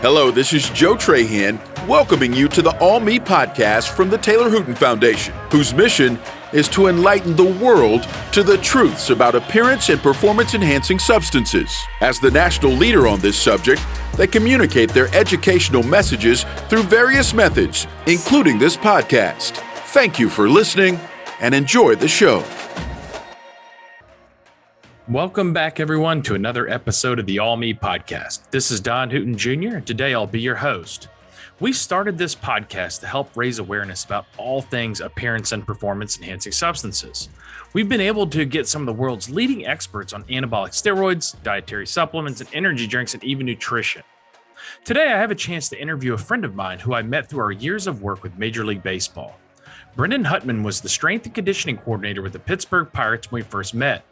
Hello, this is Joe Trahan, welcoming you to the All Me podcast from the Taylor Hooten Foundation, whose mission is to enlighten the world to the truths about appearance and performance-enhancing substances. As the national leader on this subject, they communicate their educational messages through various methods, including this podcast. Thank you for listening and enjoy the show. Welcome back, everyone, to another episode of the All Me podcast. This is Don Hutten Jr., and today I'll be your host. We started this podcast to help raise awareness about all things appearance and performance-enhancing substances. We've been able to get some of the world's leading experts on anabolic steroids, dietary supplements, and energy drinks, and even nutrition. Today, I have a chance to interview a friend of mine who I met through our years of work with Major League Baseball. Brendon Huttmann was the strength and conditioning coordinator with the Pittsburgh Pirates when we first met.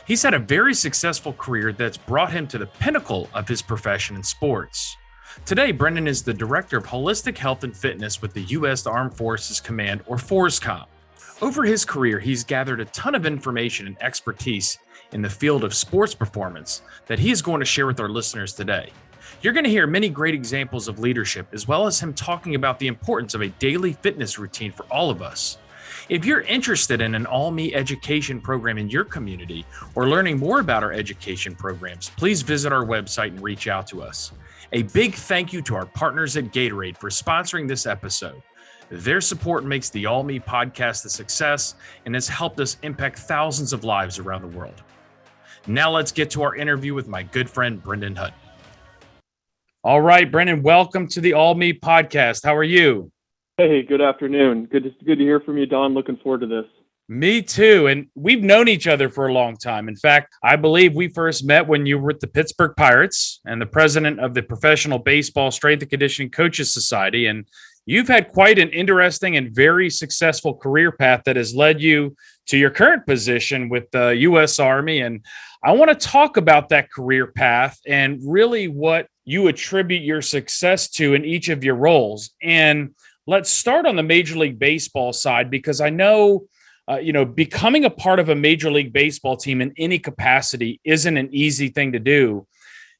He's had a very successful career that's brought him to the pinnacle of his profession in sports. Today, Brendon is the Director of Holistic Health and Fitness with the U.S. Armed Forces Command, or FORSCOM. Over his career, he's gathered a ton of information and expertise in the field of sports performance that he is going to share with our listeners today. You're going to hear many great examples of leadership, as well as him talking about the importance of a daily fitness routine for all of us. If you're interested in an All Me education program in your community or learning more about our education programs, please visit our website and reach out to us. A big thank you to our partners at Gatorade for sponsoring this episode. Their support makes the All Me podcast a success and has helped us impact thousands of lives around the world. Now let's get to our interview with my good friend, Brendon Huttmann. All right, Brendon, welcome to the All Me podcast. How are you? Hey, good afternoon. Good to hear from you, Don. Looking forward to this. Me too. And we've known each other for a long time. In fact, I believe we first met when you were with the Pittsburgh Pirates and the president of the Professional Baseball Strength and Conditioning Coaches Society. And you've had quite an interesting and very successful career path that has led you to your current position with the U.S. Army. And I want to talk about that career path and really what you attribute your success to in each of your roles. And let's start on the Major League Baseball side, because I know, becoming a part of a Major League Baseball team in any capacity isn't an easy thing to do.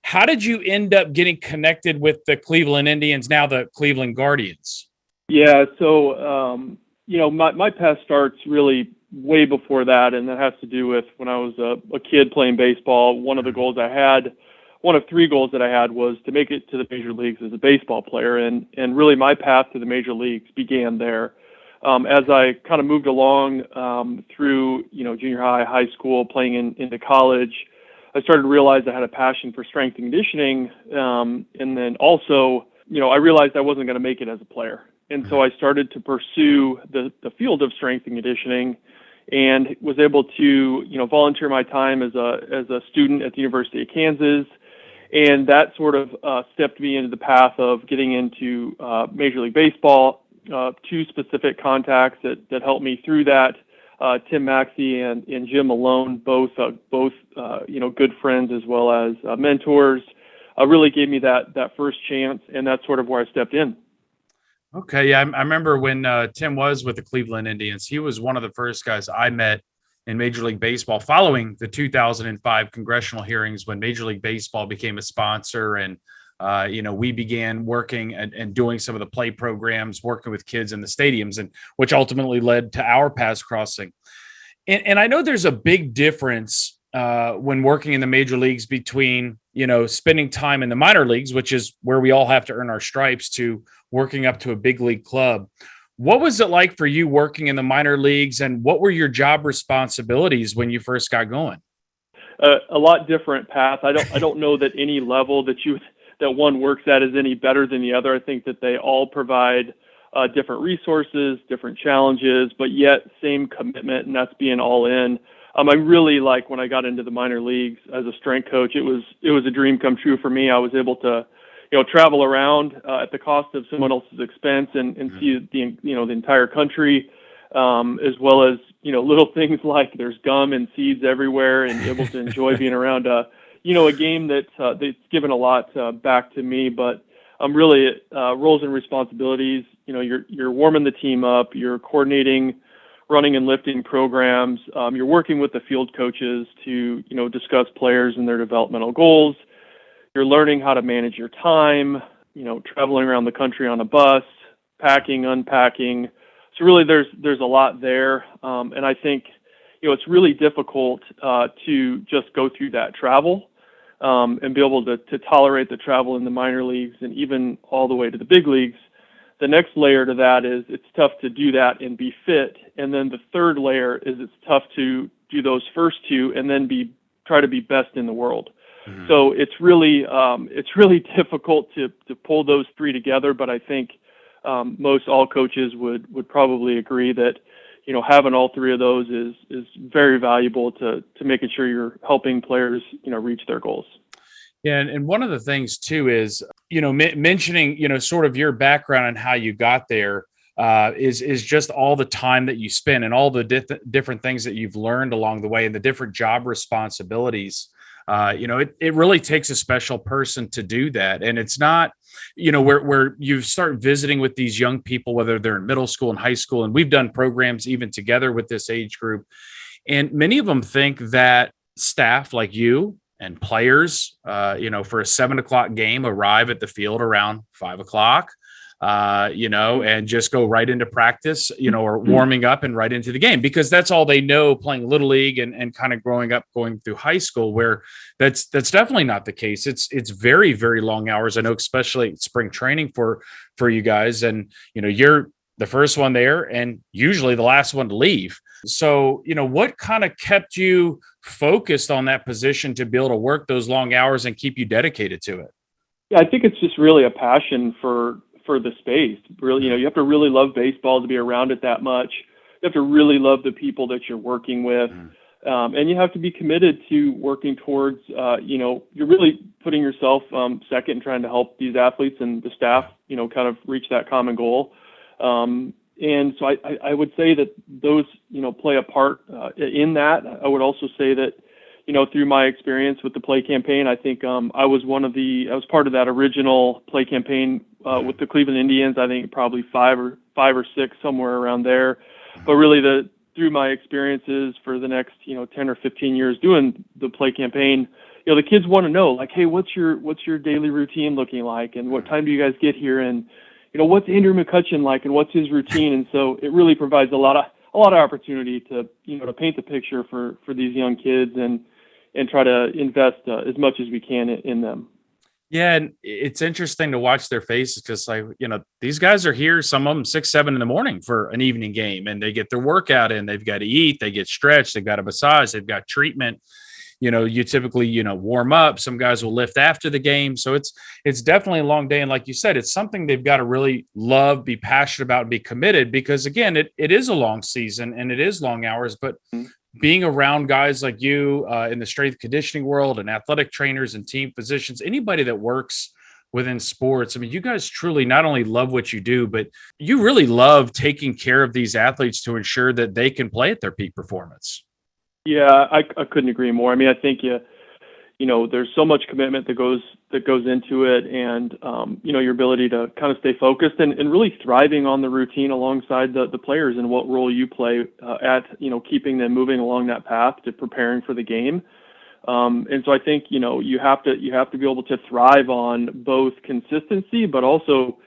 How did you end up getting connected with the Cleveland Indians, now the Cleveland Guardians? Yeah, so, my path starts really way before that, and that has to do with when I was a kid playing baseball. One of three goals that I had was to make it to the major leagues as a baseball player. And really my path to the major leagues began there. As I kind of moved along through, junior high school, playing into college, I started to realize I had a passion for strength and conditioning. And then also, I realized I wasn't going to make it as a player. And so I started to pursue the field of strength and conditioning, and was able to, volunteer my time as a student at the University of Kansas. And that sort of stepped me into the path of getting into Major League Baseball. Two specific contacts that helped me through that, Tim Maxey and Jim Malone, both good friends as well as mentors, really gave me that first chance, and that's sort of where I stepped in. Okay, yeah, I remember when Tim was with the Cleveland Indians. He was one of the first guys I met in Major League Baseball following the 2005 congressional hearings, when Major League Baseball became a sponsor, and we began working and doing some of the play programs, working with kids in the stadiums, and which ultimately led to our paths crossing. And I know there's a big difference when working in the major leagues between, spending time in the minor leagues, which is where we all have to earn our stripes, to working up to a big league club. What was it like for you working in the minor leagues, and what were your job responsibilities when you first got going? A lot different path. I don't know that any level that one works at is any better than the other. I think that they all provide different resources, different challenges, but yet same commitment, and that's being all in. I really like when I got into the minor leagues as a strength coach. It was a dream come true for me. I was able to travel around at the cost of someone else's expense and see the entire country, as well as little things like there's gum and seeds everywhere, and able to enjoy being around a game that's given a lot back to me. But really roles and responsibilities. You're warming the team up. You're coordinating running and lifting programs. You're working with the field coaches to discuss players and their developmental goals. You're learning how to manage your time, traveling around the country on a bus, packing, unpacking. So really there's a lot there. And I think, it's really difficult to just go through that travel and be able to tolerate the travel in the minor leagues and even all the way to the big leagues. The next layer to that is it's tough to do that and be fit. And then the third layer is it's tough to do those first two and then try to be best in the world. Mm-hmm. So it's really difficult to pull those three together. But I think most all coaches would probably agree that, having all three of those is very valuable to making sure you're helping players, reach their goals. Yeah. And one of the things too is, mentioning, sort of your background and how you got there is just all the time that you spend and all the different things that you've learned along the way and the different job responsibilities. It really takes a special person to do that. And it's not, where you start visiting with these young people, whether they're in middle school and high school, and we've done programs even together with this age group. And many of them think that staff like you and players, for a 7:00 game, arrive at the field around 5:00, and just go right into practice, or warming up and right into the game, because that's all they know playing Little League and kind of growing up, going through high school, where that's definitely not the case. It's very, very long hours. I know, especially spring training for you guys, and, you're the first one there and usually the last one to leave. So, what kind of kept you focused on that position to be able to work those long hours and keep you dedicated to it? Yeah, I think it's just really a passion for the space. Really, you have to really love baseball to be around it that much. You have to really love the people that you're working with. And you have to be committed to working towards, you're really putting yourself second and trying to help these athletes and the staff, kind of reach that common goal. And so I would say that those, play a part in that. I would also say that, through my experience with the play campaign, I think I was part of that original play campaign with the Cleveland Indians. I think probably five or six, somewhere around there. But really, through my experiences for the next 10 or 15 years doing the play campaign, the kids want to know, like, hey, what's your daily routine looking like, and what time do you guys get here, and what's Andrew McCutcheon like, and what's his routine? And so it really provides a lot of opportunity to to paint the picture for these young kids and try to invest as much as we can in them. Yeah, and it's interesting to watch their faces, because, like, these guys are here, some of them 6, 7 in the morning for an evening game, and they get their workout in, they've got to eat, they get stretched, they've got a massage, they've got treatment. You typically, warm up. Some guys will lift after the game. So it's definitely a long day. And like you said, it's something they've got to really love, be passionate about, and be committed, because again, it is a long season and it is long hours, but being around guys like you in the strength and conditioning world, and athletic trainers and team physicians, anybody that works within sports, I mean, you guys truly not only love what you do, but you really love taking care of these athletes to ensure that they can play at their peak performance. Yeah, I couldn't agree more. I mean, I think there's so much commitment that goes into it, and your ability to kind of stay focused and really thriving on the routine alongside the players, and what role you play at keeping them moving along that path to preparing for the game. And so I think you have to be able to thrive on both consistency, but also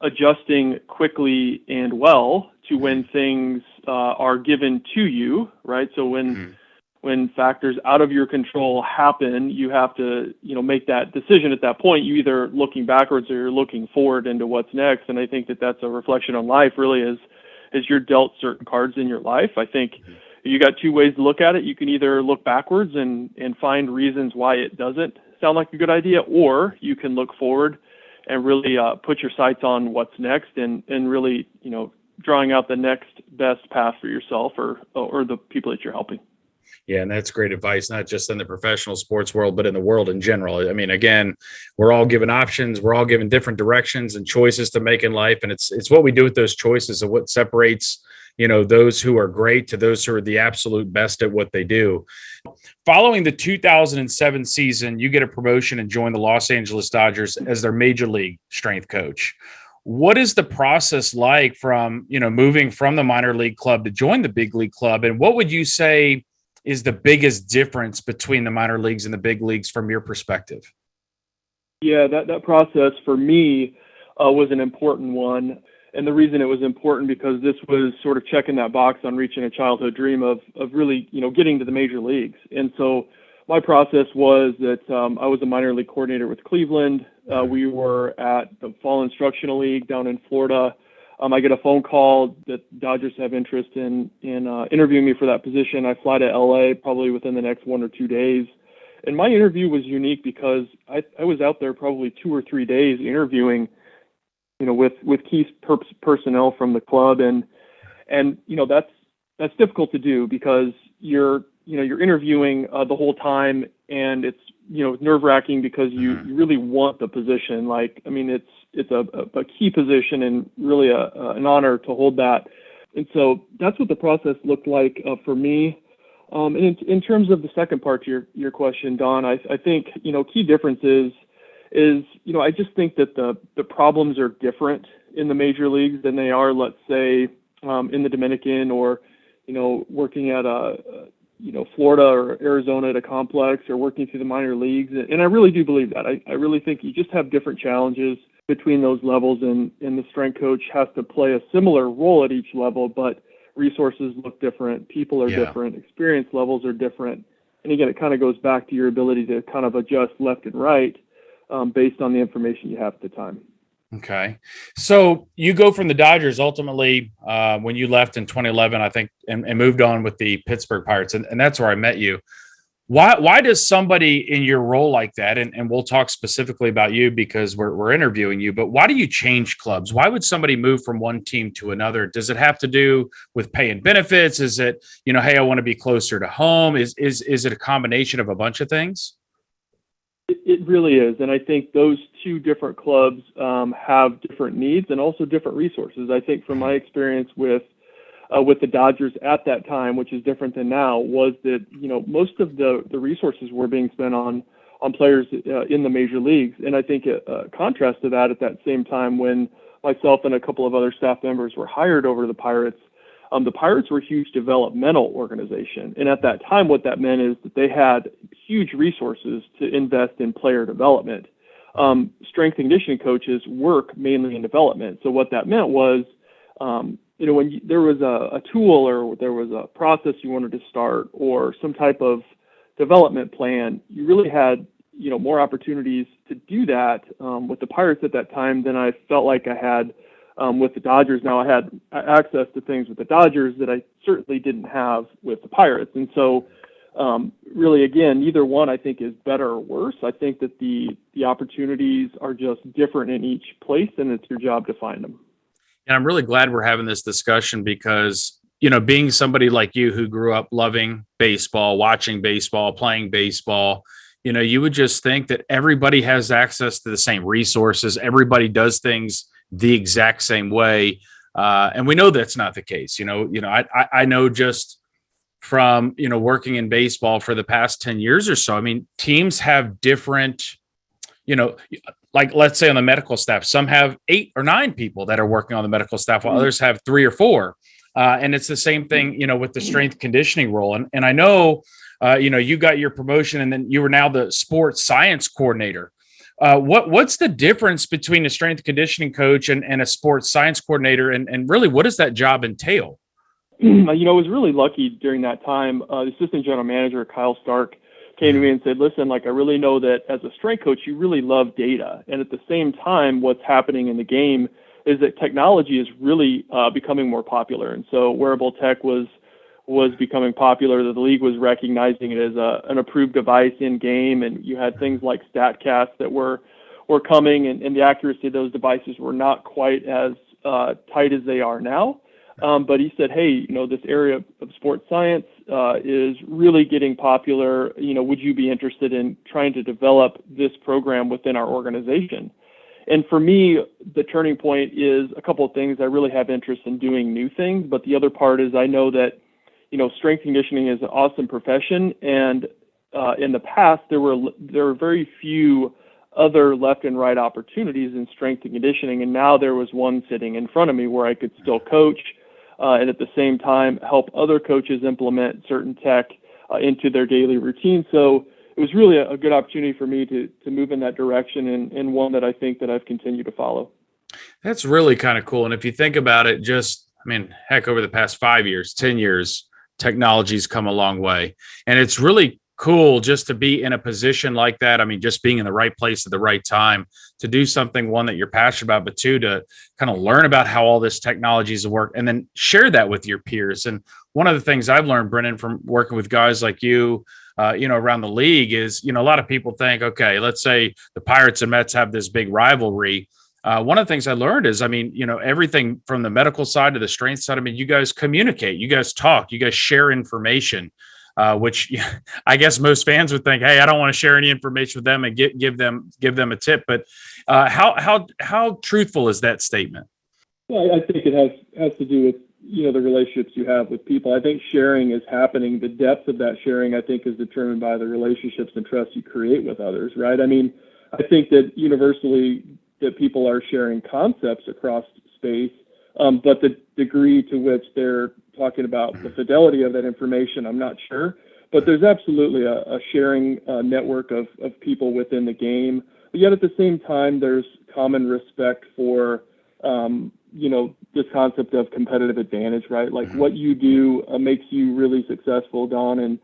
adjusting quickly and well to when things are given to you, right? So when factors out of your control happen, you have to, make that decision at that point. You either looking backwards or you're looking forward into what's next. And I think that that's a reflection on life, really, as you're dealt certain cards in your life. I think you got two ways to look at it. You can either look backwards and find reasons why it doesn't sound like a good idea, or you can look forward and really put your sights on what's next, and really, drawing out the next best path for yourself or the people that you're helping. Yeah, and that's great advice, not just in the professional sports world, but in the world in general. I mean, again, we're all given options, we're all given different directions and choices to make in life, and it's what we do with those choices of what separates, those who are great to those who are the absolute best at what they do. Following the 2007 season, you get a promotion and join the Los Angeles Dodgers as their major league strength coach. What is the process like from, moving from the minor league club to join the big league club? And what would you say is the biggest difference between the minor leagues and the big leagues from your perspective? Yeah, that process for me was an important one. And the reason it was important because this was sort of checking that box on reaching a childhood dream of really, getting to the major leagues. And so my process was that I was a minor league coordinator with Cleveland. We were at the Fall Instructional League down in Florida. I get a phone call that Dodgers have interest in interviewing me for that position. I fly to LA probably within the next 1 or 2 days. And my interview was unique because I was out there probably 2 or 3 days interviewing, with key personnel from the club. And that's difficult to do because you're interviewing the whole time, and it's nerve-wracking because you really want the position. It's a key position and really an honor to hold that. And so that's what the process looked like for me. And in terms of the second part to your question, Don, I think key differences is I just think that the problems are different in the major leagues than they are, let's say, in the Dominican or working at Florida or Arizona at a complex or working through the minor leagues. And I really do believe that. I really think you just have different challenges between those levels, and the strength coach has to play a similar role at each level, but resources look different, people are different, experience levels are different. And again, it kind of goes back to your ability to kind of adjust left and right based on the information you have at the time. Okay. So you go from the Dodgers ultimately when you left in 2011, I think, and moved on with the Pittsburgh Pirates. And that's where I met you. Why does somebody in your role like that, and we'll talk specifically about you because we're interviewing you, but why do you change clubs? Why would somebody move from one team to another? Does it have to do with pay and benefits? Is it, hey, I want to be closer to home? Is it a combination of a bunch of things? It really is. And I think those two different clubs have different needs and also different resources. I think from my experience with the Dodgers at that time, which is different than now, was that, most of the resources were being spent on players in the major leagues. And I think a contrast to that, at that same time when myself and a couple of other staff members were hired over to the Pirates were a huge developmental organization. And at that time, what that meant is that they had huge resources to invest in player development. Strength and conditioning coaches work mainly in development. So what that meant was, when there was a tool or there was a process you wanted to start or some type of development plan, you really had, more opportunities to do that with the Pirates at that time than I felt like I had with the Dodgers. Now I had access to things with the Dodgers that I certainly didn't have with the Pirates. And so really, again, neither one I think is better or worse. I think that the opportunities are just different in each place, and it's your job to find them. And I'm really glad we're having this discussion because, being somebody like you who grew up loving baseball, watching baseball, playing baseball, you would just think that everybody has access to the same resources. Everybody does things the exact same way. And we know that's not the case. I know just from, working in baseball for the past 10 years or so, I mean, teams have different, like let's say on the medical staff, some have 8 or 9 people that are working on the medical staff while others have 3 or 4. And it's the same thing, with the strength conditioning role. And I know, you got your promotion and then you were now the sports science coordinator. What's the difference between a strength conditioning coach and a sports science coordinator? And really, what does that job entail? I was really lucky during that time. The assistant general manager, Kyle Stark, came to me and said, listen, I really know that as a strength coach, you really love data. And at the same time, what's happening in the game is that technology is really becoming more popular. And so wearable tech was becoming popular. The league was recognizing it as an approved device in game. And you had things like StatCast that were coming, and the accuracy of those devices were not quite as tight as they are now. But he said, hey, this area of sports science is really getting popular. Would you be interested in trying to develop this program within our organization? And for me, the turning point is a couple of things. I really have interest in doing new things, but the other part is I know that, strength conditioning is an awesome profession. And in the past, there were very few other left and right opportunities in strength and conditioning. And now there was one sitting in front of me where I could still coach and at the same time help other coaches implement certain tech into their daily routine. So it was really a good opportunity for me to move in that direction, and one that I think that I've continued to follow. That's really kind of cool. And if you think about it, heck, over the past 5 years, 10 years, technology's come a long way. And it's really cool just to be in a position like that. I mean, just being in the right place at the right time to do something, one, that you're passionate about, but two, to kind of learn about how all this technologies work and then share that with your peers. And one of the things I've learned, Brendon, from working with guys like you, around the league is, a lot of people think, okay, let's say the Pirates and Mets have this big rivalry. One of the things I learned is, everything from the medical side to the strength side, you guys communicate, you guys talk, you guys share information, which I guess most fans would think, hey, I don't want to share any information with them and give them a tip. But how truthful is that statement? Well, I think it has to do with, the relationships you have with people. I think sharing is happening. The depth of that sharing, I think, is determined by the relationships and trust you create with others, right? I think that universally that people are sharing concepts across space, but the degree to which they're talking about the fidelity of that information, I'm not sure. But there's absolutely a sharing network of people within the game. But yet at the same time, there's common respect for, this concept of competitive advantage, right? Like what you do makes you really successful, Don, and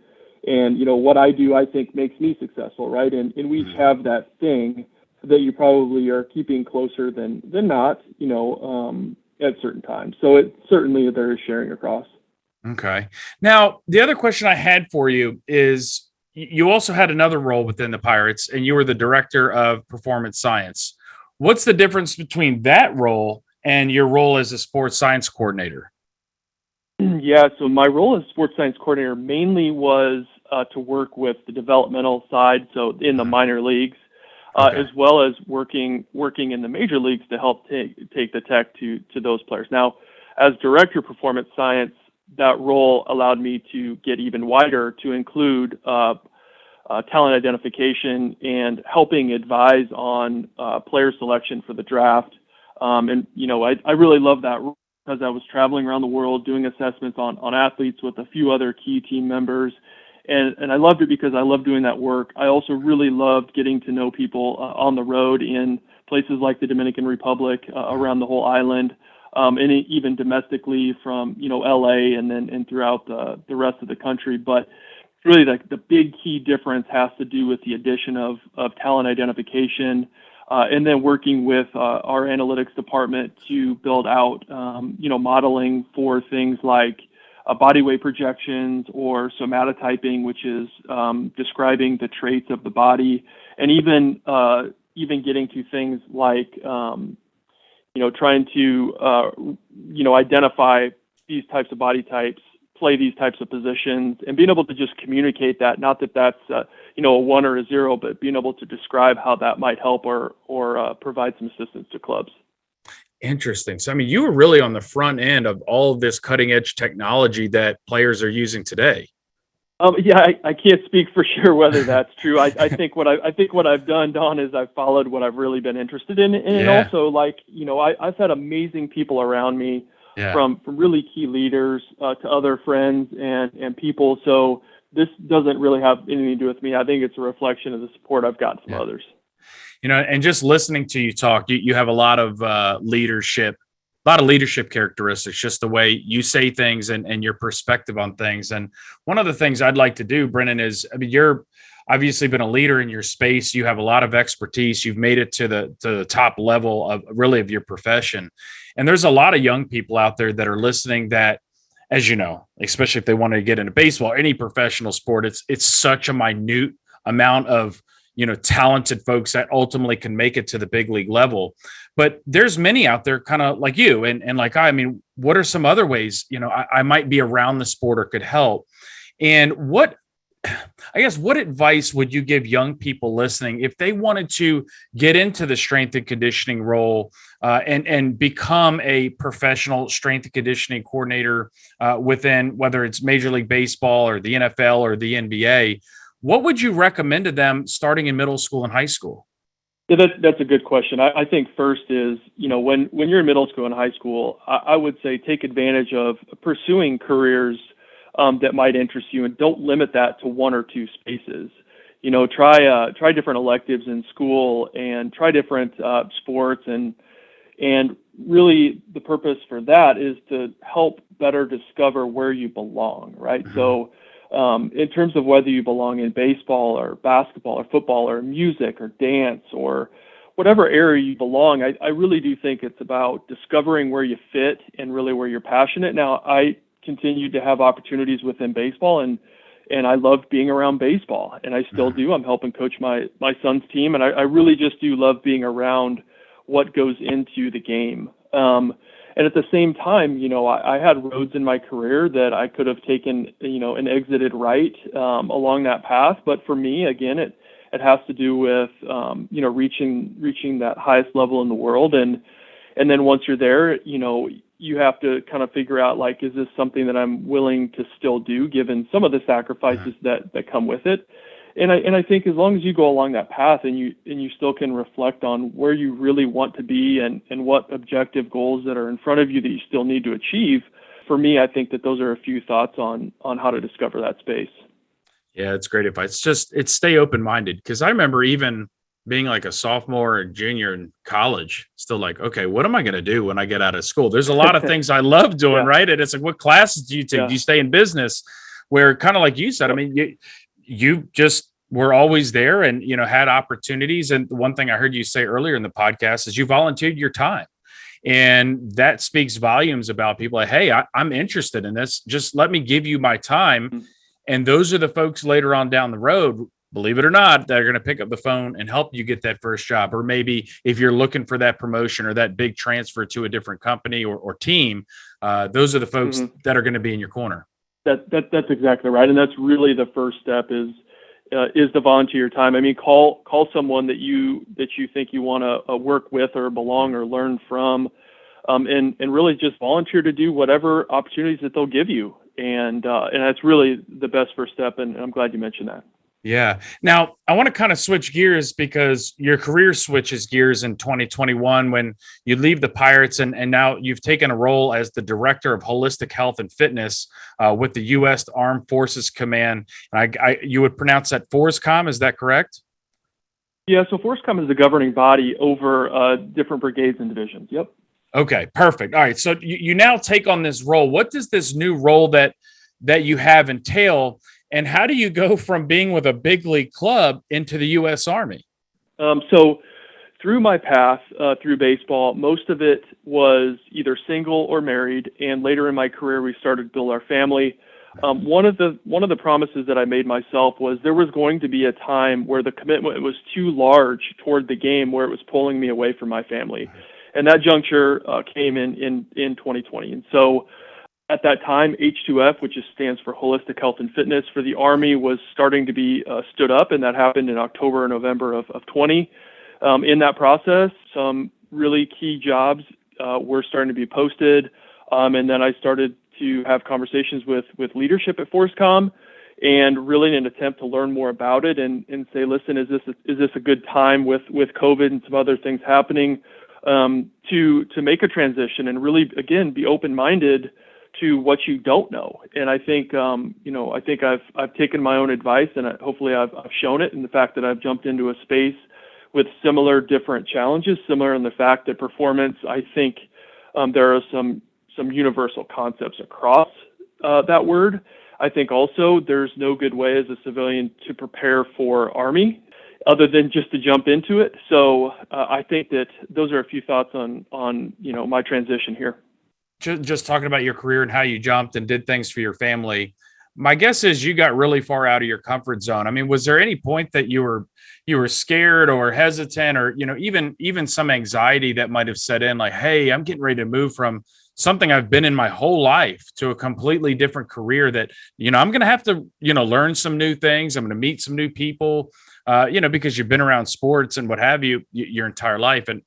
what I do, I think, makes me successful, right? And we each have that thing that you probably are keeping closer than not, at certain times. So certainly there is sharing across. Okay. Now, the other question I had for you is, you also had another role within the Pirates, and you were the director of performance science. What's the difference between that role and your role as a sports science coordinator? Yeah, so my role as sports science coordinator mainly was to work with the developmental side, so in the minor leagues, as well as working in the major leagues to help take the tech to those players. Now, as director of performance science, that role allowed me to get even wider, to include talent identification and helping advise on player selection for the draft. I really love that role because I was traveling around the world doing assessments on athletes with a few other key team members. And I loved it because I love doing that work. I also really loved getting to know people on the road in places like the Dominican Republic, around the whole island, and even domestically from, LA and throughout the rest of the country. But really the big key difference has to do with the addition of talent identification, and then working with our analytics department to build out, modeling for things like body weight projections or somatotyping, which is describing the traits of the body, and even getting to things like, trying to, identify these types of body types, play these types of positions, and being able to just communicate that, not that that's, a 1 or a 0, but being able to describe how that might help or provide some assistance to clubs. Interesting. So, you were really on the front end of all of this cutting edge technology that players are using today. Yeah, I can't speak for sure whether that's true. I think what I've done, Don, is I've followed what I've really been interested in, and also I've had amazing people around me, from really key leaders to other friends and people. So this doesn't really have anything to do with me. I think it's a reflection of the support I've gotten from others. And just listening to you talk, you have a lot of leadership characteristics, just the way you say things and your perspective on things. And one of the things I'd like to do, Brendon, is, you're obviously been a leader in your space. You have a lot of expertise. You've made it to the top level of your profession. And there's a lot of young people out there that are listening that, as you know, especially if they want to get into baseball, any professional sport, it's such a minute amount of talented folks that ultimately can make it to the big league level. But there's many out there kind of like you and like what are some other ways, I might be around the sport or could help? And what advice would you give young people listening if they wanted to get into the strength and conditioning role and become a professional strength and conditioning coordinator within, whether it's Major League Baseball or the NFL or the NBA? What would you recommend to them starting in middle school and high school? Yeah, that's a good question. I think first is, when you're in middle school and high school, I would say take advantage of pursuing careers that might interest you, and don't limit that to one or two spaces. Try different electives in school and try different sports, and really the purpose for that is to help better discover where you belong, right? Mm-hmm. So in terms of whether you belong in baseball or basketball or football or music or dance or whatever area you belong, I really do think it's about discovering where you fit and really where you're passionate. Now, I continue to have opportunities within baseball, and I love being around baseball, and I still do. I'm helping coach my son's team, and I really just do love being around what goes into the game. And at the same time, I had roads in my career that I could have taken, and exited right along that path. But for me, again, it has to do with, reaching that highest level in the world. And then once you're there, you have to kind of figure out, like, is this something that I'm willing to still do given some of the sacrifices that come with it? And I think as long as you go along that path and you still can reflect on where you really want to be and what objective goals that are in front of you that you still need to achieve, for me, I think that those are a few thoughts on how to discover that space. Yeah, it's great advice. It's stay open-minded, because I remember even being like a sophomore or junior in college, still like, okay, what am I going to do when I get out of school? There's a lot of things I love doing, right? And it's like, what classes do you take? Do you stay in business? Where kind of like you said, I mean, you just were always there and, had opportunities. And the one thing I heard you say earlier in the podcast is you volunteered your time. And that speaks volumes about people like, hey, I'm interested in this. Just let me give you my time. Mm-hmm. And those are the folks later on down the road, believe it or not, that are going to pick up the phone and help you get that first job. Or maybe if you're looking for that promotion or that big transfer to a different company or team, those are the folks that are going to be in your corner. That's exactly right. And that's really the first step is the volunteer time. I mean, call someone that you think you want to work with or belong or learn from, and really just volunteer to do whatever opportunities that they'll give you. And that's really the best first step. And I'm glad you mentioned that. Yeah. Now, I want to kind of switch gears, because your career switches gears in 2021 when you leave the Pirates, and now you've taken a role as the Director of Holistic Health and Fitness with the U.S. Armed Forces Command. And you would pronounce that FORSCOM, is that correct? Yeah, so FORSCOM is the governing body over different brigades and divisions. Yep. Okay, perfect. All right, so you now take on this role. What does this new role that you have entail? And how do you go from being with a big league club into the U.S. Army? So through my path through baseball, most of it was either single or married. And later in my career, we started to build our family. One of the promises that I made myself was there was going to be a time where the commitment was too large toward the game, where it was pulling me away from my family. And that juncture came in 2020. And so at that time, H2F, which stands for Holistic Health and Fitness for the Army, was starting to be stood up, and that happened in October or November of 20. In that process, some really key jobs were starting to be posted, and then I started to have conversations with leadership at FORSCOM, and really in an attempt to learn more about it and say, listen, is this a good time with COVID and some other things happening to make a transition and really, again, be open-minded to what you don't know. And I think, I think I've taken my own advice, and hopefully I've shown it in the fact that I've jumped into a space with similar different challenges, similar in the fact that performance, I think there are some universal concepts across that word. I think also there's no good way as a civilian to prepare for Army other than just to jump into it. So I think that those are a few thoughts on my transition here. Just talking about your career and how you jumped and did things for your family. My guess is you got really far out of your comfort zone. I mean, was there any point that you were scared or hesitant, or, even some anxiety that might have set in, like, hey, I'm getting ready to move from something I've been in my whole life to a completely different career that, I'm going to have to, learn some new things. I'm going to meet some new people, because you've been around sports and what have you your entire life. And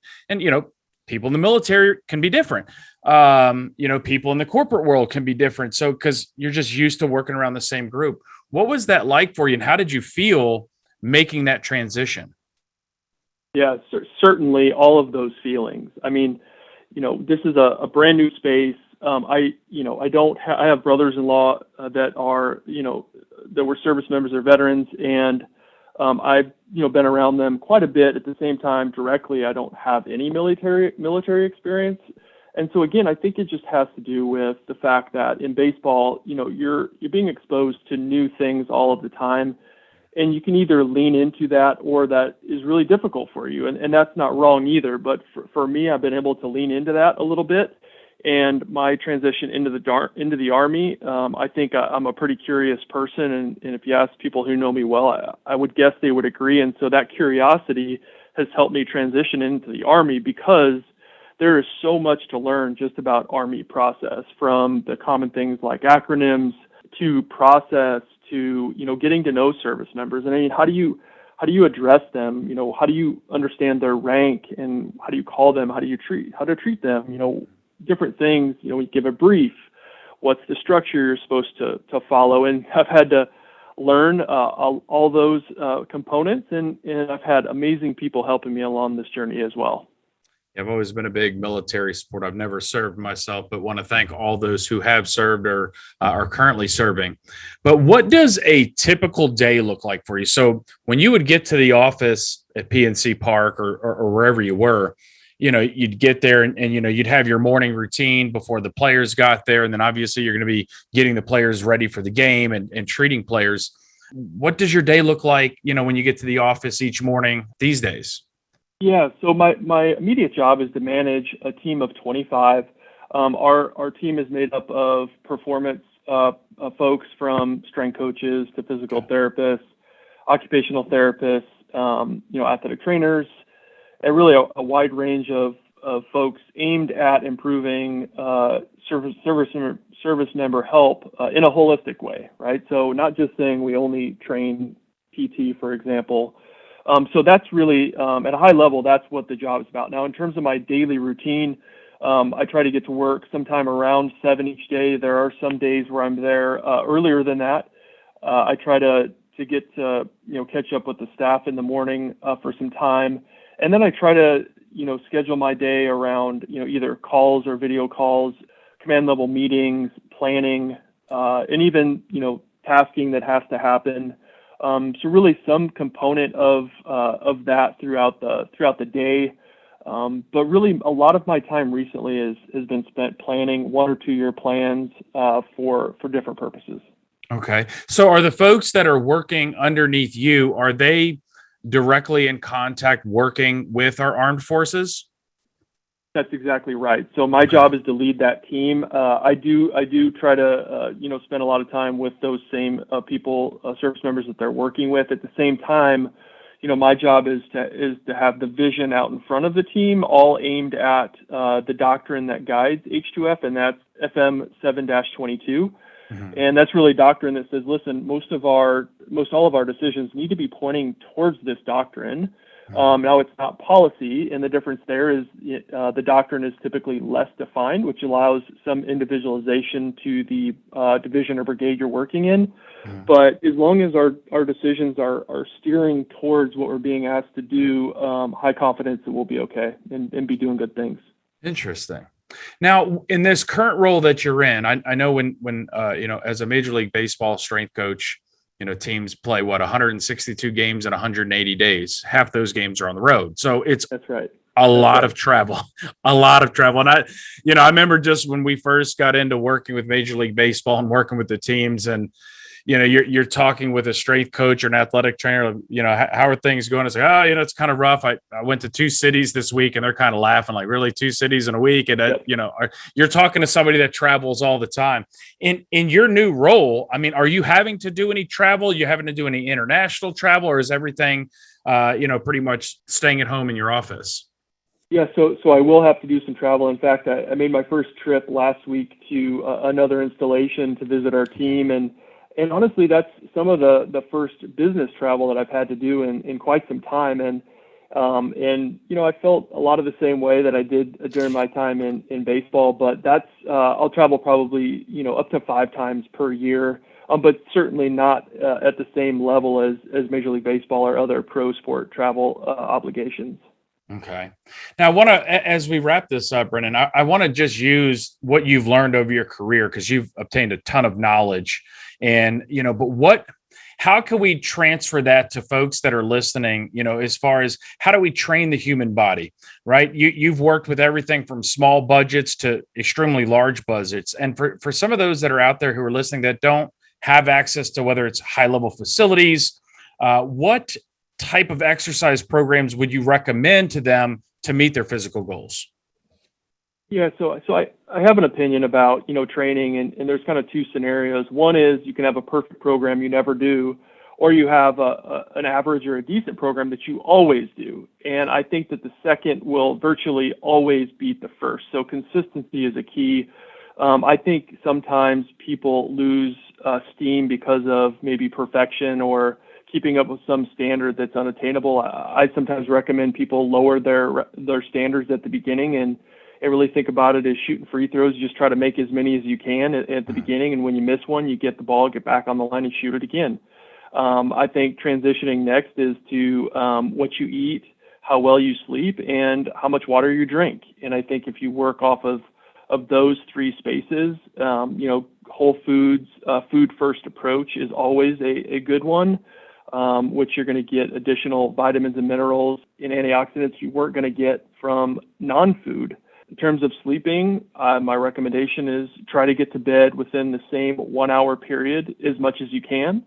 people in the military can be different. People in the corporate world can be different. So, because you're just used to working around the same group. What was that like for you, and how did you feel making that transition? Yeah, certainly all of those feelings. I mean, this is a brand new space. I have brothers-in-law that are, that were service members or veterans, and I've, been around them quite a bit. At the same time, directly, I don't have any military experience. And so again, I think it just has to do with the fact that in baseball, you're being exposed to new things all of the time, and you can either lean into that or that is really difficult for you. And that's not wrong either. But for me, I've been able to lean into that a little bit. And my transition into the Army, I think I'm a pretty curious person. And if you ask people who know me well, I would guess they would agree. And so that curiosity has helped me transition into the Army, because there is so much to learn just about Army process, from the common things like acronyms to process to, getting to know service members. And I mean, how do you address them? How do you understand their rank, and how do you call them? How to treat them? Different things. We give a brief. What's the structure you're supposed to follow? And I've had to learn all those components, and I've had amazing people helping me along this journey as well. I've always been a big military support. I've never served myself, but want to thank all those who have served or are currently serving. But what does a typical day look like for you? So when you would get to the office at PNC Park or wherever you were, you'd get there and you'd have your morning routine before the players got there. And then obviously you're going to be getting the players ready for the game and treating players. What does your day look like, when you get to the office each morning these days? Yeah, so my immediate job is to manage a team of 25. Our team is made up of performance folks, from strength coaches to physical therapists, occupational therapists, athletic trainers, and really a wide range of folks aimed at improving service member help in a holistic way, right? So not just saying we only train PT, for example. So that's really, at a high level, that's what the job is about. Now, in terms of my daily routine, I try to get to work sometime around 7 each day. There are some days where I'm there earlier than that. I try to get to, catch up with the staff in the morning for some time. And then I try to, schedule my day around, either calls or video calls, command level meetings, planning, and even, tasking that has to happen. So really some component of that throughout the day. But really a lot of my time recently has been spent planning 1 or 2 year plans for different purposes. Okay. So are the folks that are working underneath you, are they directly in contact working with our armed forces? That's exactly right. So my job is to lead that team. I do try to spend a lot of time with those same people, service members that they're working with. At the same time, my job is to have the vision out in front of the team, all aimed at the doctrine that guides H2F, and that's FM 7-22. Mm-hmm. And that's really doctrine that says, listen, most all of our decisions need to be pointing towards this doctrine. Now it's not policy, and the difference there is the doctrine is typically less defined, which allows some individualization to the division or brigade you're working in. Mm. But as long as our decisions are steering towards what we're being asked to do, high confidence that we'll be okay and be doing good things. Interesting. Now, in this current role that you're in, I know when as a Major League Baseball strength coach, teams play 162 games in 180 days. Half those games are on the road. So that's right. A lot of travel. And I remember just when we first got into working with Major League Baseball and working with the teams, and you're talking with a strength coach or an athletic trainer, how are things going? It's like, it's kind of rough. I went to 2 cities this week, and they're kind of laughing, like, really 2 cities in a week? And yep. You're talking to somebody that travels all the time. In your new role, I mean, are you having to do any travel? Are you having to do any international travel, or is everything, pretty much staying at home in your office? Yeah, so I will have to do some travel. In fact, I made my first trip last week to another installation to visit our team, and honestly, that's some of the first business travel that I've had to do in quite some time. And I felt a lot of the same way that I did during my time in baseball, but that's, I'll travel probably, up to 5 times per year, but certainly not at the same level as Major League Baseball or other pro sport travel obligations. Okay. Now, I want to, as we wrap this up, Brendon, I want to just use what you've learned over your career because you've obtained a ton of knowledge. And, how can we transfer that to folks that are listening, as far as how do we train the human body, right? You've worked with everything from small budgets to extremely large budgets. And for some of those that are out there who are listening that don't have access to whether it's high level facilities, what type of exercise programs would you recommend to them to meet their physical goals? Yeah, so I have an opinion about, training, and there's kind of two scenarios. One is you can have a perfect program you never do, or you have an average or a decent program that you always do. And I think that the second will virtually always beat the first. So consistency is a key. I think sometimes people lose steam because of maybe perfection or keeping up with some standard that's unattainable. I sometimes recommend people lower their standards at the beginning and really think about it as shooting free throws. You just try to make as many as you can at the beginning, and when you miss one, you get the ball, get back on the line, and shoot it again. I think transitioning next is to what you eat, how well you sleep, and how much water you drink. And I think if you work off of those three spaces, whole foods, food first approach is always a good one, which you're going to get additional vitamins and minerals and antioxidants you weren't going to get from non-food. In terms of sleeping, my recommendation is try to get to bed within the same 1 hour period as much as you can.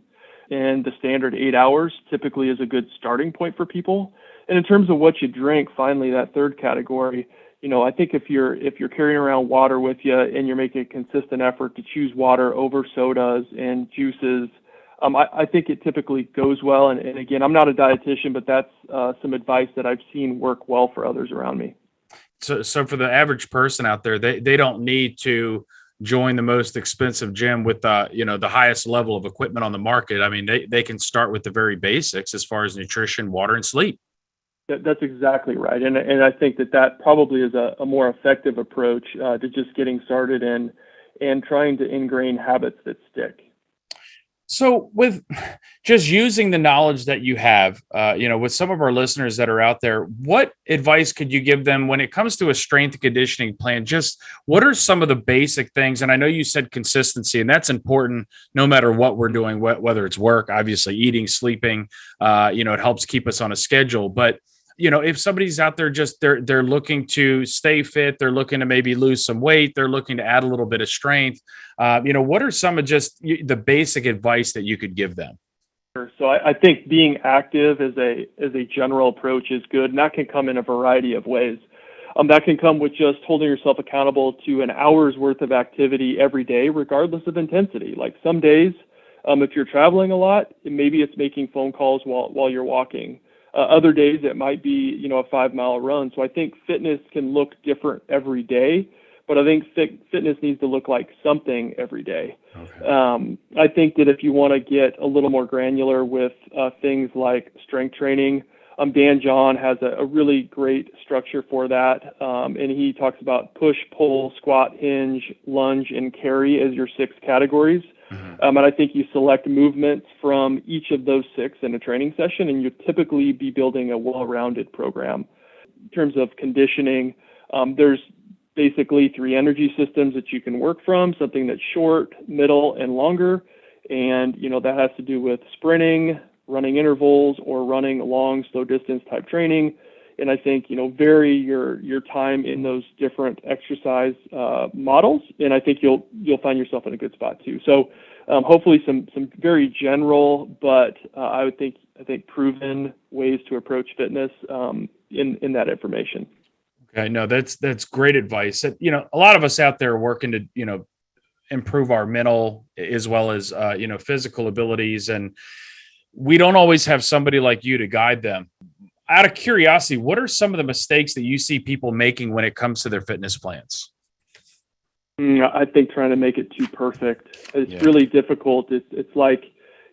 And the standard 8 hours typically is a good starting point for people. And in terms of what you drink, finally, that third category, I think if you're carrying around water with you and you're making a consistent effort to choose water over sodas and juices, I think it typically goes well. And again, I'm not a dietitian, but that's some advice that I've seen work well for others around me. So for the average person out there, they don't need to join the most expensive gym with the highest level of equipment on the market. I mean, they can start with the very basics as far as nutrition, water, and sleep. That's exactly right. And I think that probably is a more effective approach to just getting started and trying to ingrain habits that stick. So with just using the knowledge that you have, with some of our listeners that are out there, what advice could you give them when it comes to a strength and conditioning plan? Just what are some of the basic things? And I know you said consistency, and that's important no matter what we're doing, whether it's work, obviously eating, sleeping, it helps keep us on a schedule. But if somebody's out there, just they're looking to stay fit, they're looking to maybe lose some weight, they're looking to add a little bit of strength. What are some of just the basic advice that you could give them? Sure. So I think being active as a general approach is good, and that can come in a variety of ways. That can come with just holding yourself accountable to an hour's worth of activity every day, regardless of intensity. Like some days, if you're traveling a lot, maybe it's making phone calls while you're walking. Other days it might be, a 5-mile run. So I think fitness can look different every day, but I think fitness needs to look like something every day. Okay. I think that if you want to get a little more granular with things like strength training, Dan John has a really great structure for that. And he talks about push, pull, squat, hinge, lunge, and carry as your 6 categories. Mm-hmm. And I think you select movements from each of those 6 in a training session, and you typically be building a well-rounded program. In terms of conditioning, there's basically 3 energy systems that you can work from, something that's short, middle, and longer. And, that has to do with sprinting, running intervals, or running long, slow distance type training. And I think, vary your time in those different exercise models. And I think you'll find yourself in a good spot too. So hopefully some very general, but I think proven ways to approach fitness in that information. Okay, no, that's great advice. A lot of us out there are working to, improve our mental as well as, physical abilities. And we don't always have somebody like you to guide them. Out of curiosity, what are some of the mistakes that you see people making when it comes to their fitness plans? I think trying to make it too perfect. It's really difficult. It's like,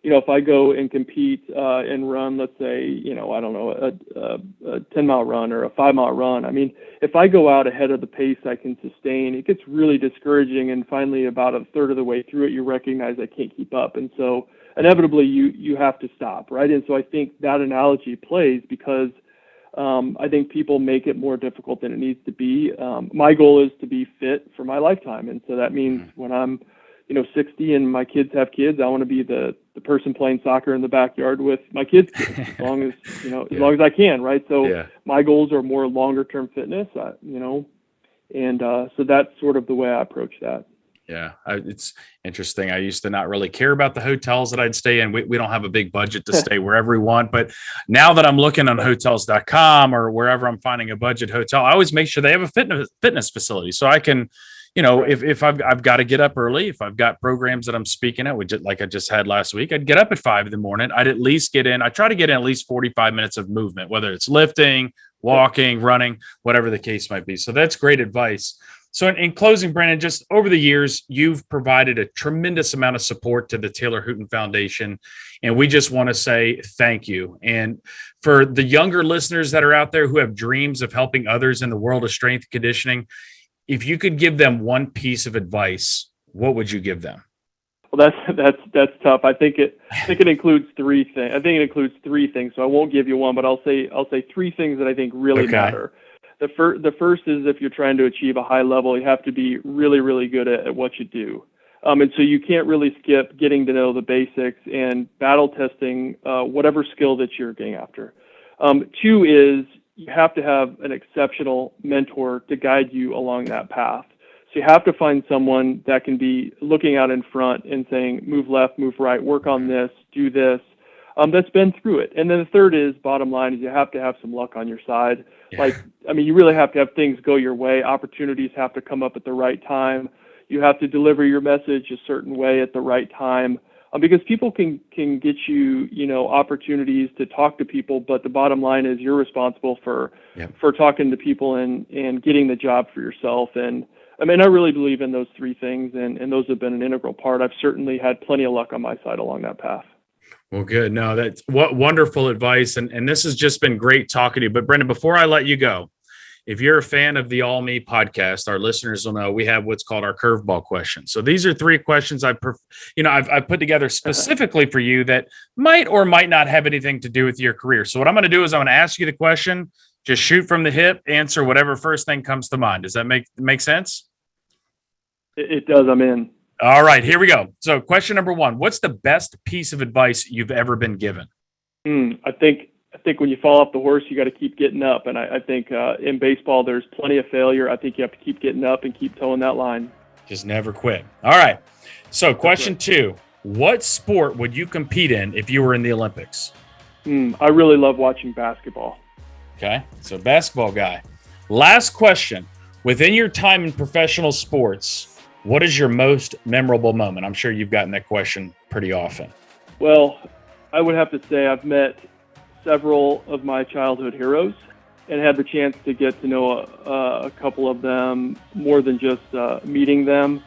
if I go and compete and run, let's say, a 10-mile run or a 5-mile run. I mean, if I go out ahead of the pace I can sustain, it gets really discouraging. And finally, about a third of the way through it, you recognize I can't keep up. And so inevitably you have to stop, right? And so I think that analogy plays because I think people make it more difficult than it needs to be. My goal is to be fit for my lifetime. And so that means when I'm, 60 and my kids have kids, I want to be the person playing soccer in the backyard with my kids as long as, as long as I can. Right. So my goals are more longer term fitness, and so that's sort of the way I approach that. Yeah, it's interesting. I used to not really care about the hotels that I'd stay in. We don't have a big budget to stay wherever we want. But now that I'm looking on hotels.com or wherever I'm finding a budget hotel, I always make sure they have a fitness facility. So I can, if I've got to get up early, if I've got programs that I'm speaking at, like I just had last week, I'd get up at 5 a.m. I'd at least I try to get in at least 45 minutes of movement, whether it's lifting, walking, running, whatever the case might be. So that's great advice. So in closing, Brendon, just over the years, you've provided a tremendous amount of support to the Taylor Huttmann Foundation, and we just want to say thank you. And for the younger listeners that are out there who have dreams of helping others in the world of strength and conditioning, if you could give them one piece of advice, what would you give them? Well, that's tough. I think it includes three things. So I won't give you one, but I'll say three things that I think really matter. The first is if you're trying to achieve a high level, you have to be really, really good at what you do. And so you can't really skip getting to know the basics and battle testing whatever skill that you're getting after. Two is you have to have an exceptional mentor to guide you along that path. So you have to find someone that can be looking out in front and saying, move left, move right, work on this, do this. That's been through it. And then the third is, bottom line, is you have to have some luck on your side. Yeah. You really have to have things go your way. Opportunities have to come up at the right time. You have to deliver your message a certain way at the right time. Because people can get you, opportunities to talk to people, but the bottom line is you're responsible for talking to people and getting the job for yourself. And I really believe in those three things, and those have been an integral part. I've certainly had plenty of luck on my side along that path. Well, good. No, that's what wonderful advice. And this has just been great talking to you. But Brendon, before I let you go, if you're a fan of the All Me podcast, our listeners will know we have what's called our Curveball Questions. So these are three questions I've put together specifically for you that might or might not have anything to do with your career. So what I'm going to do is I'm going to ask you the question, just shoot from the hip, answer whatever first thing comes to mind. Does that make sense? It does. I'm in. All right, here we go. So question number one, what's the best piece of advice you've ever been given? I think when you fall off the horse, you got to keep getting up. And I think in baseball, there's plenty of failure. I think you have to keep getting up and keep towing that line. Just never quit. All right. So question two, what sport would you compete in if you were in the Olympics? I really love watching basketball. Okay, so basketball guy. Last question, within your time in professional sports, what is your most memorable moment? I'm sure you've gotten that question pretty often. Well, I would have to say I've met several of my childhood heroes and had the chance to get to know a couple of them more than just meeting them.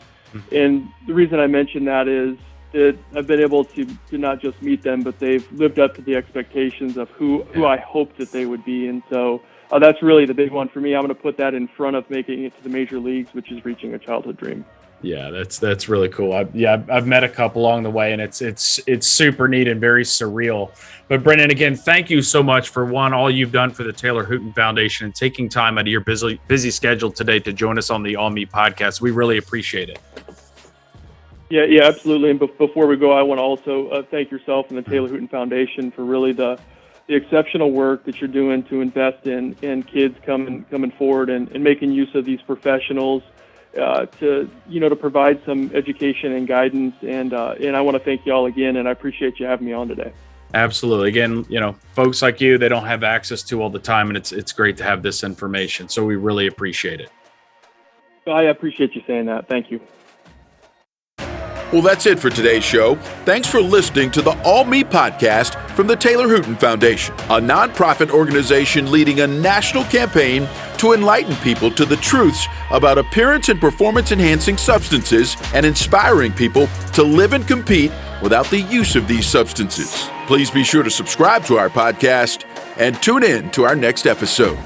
And the reason I mention that is that I've been able to not just meet them, but they've lived up to the expectations of who I hoped that they would be. And so that's really the big one for me. I'm going to put that in front of making it to the major leagues, which is reaching a childhood dream. Yeah, that's really cool. I've met a couple along the way, and it's super neat and very surreal. But Brendon, again, thank you so much for all you've done for the Taylor Huttmann Foundation and taking time out of your busy schedule today to join us on the All Me podcast. We really appreciate it. Yeah, absolutely. And before we go, I want to also thank yourself and the Taylor Huttmann Foundation for really the exceptional work that you're doing to invest in kids coming forward and making use of these professionals. To provide some education and guidance, and I want to thank you all again, and I appreciate you having me on today. Absolutely. Again, folks like you, they don't have access to all the time, and it's great to have this information. So we really appreciate it. I appreciate you saying that. Thank you. Well, that's it for today's show. Thanks for listening to the All Me podcast from the Taylor Huttmann Foundation, a nonprofit organization leading a national campaign to enlighten people to the truths about appearance and performance-enhancing substances and inspiring people to live and compete without the use of these substances. Please be sure to subscribe to our podcast and tune in to our next episode.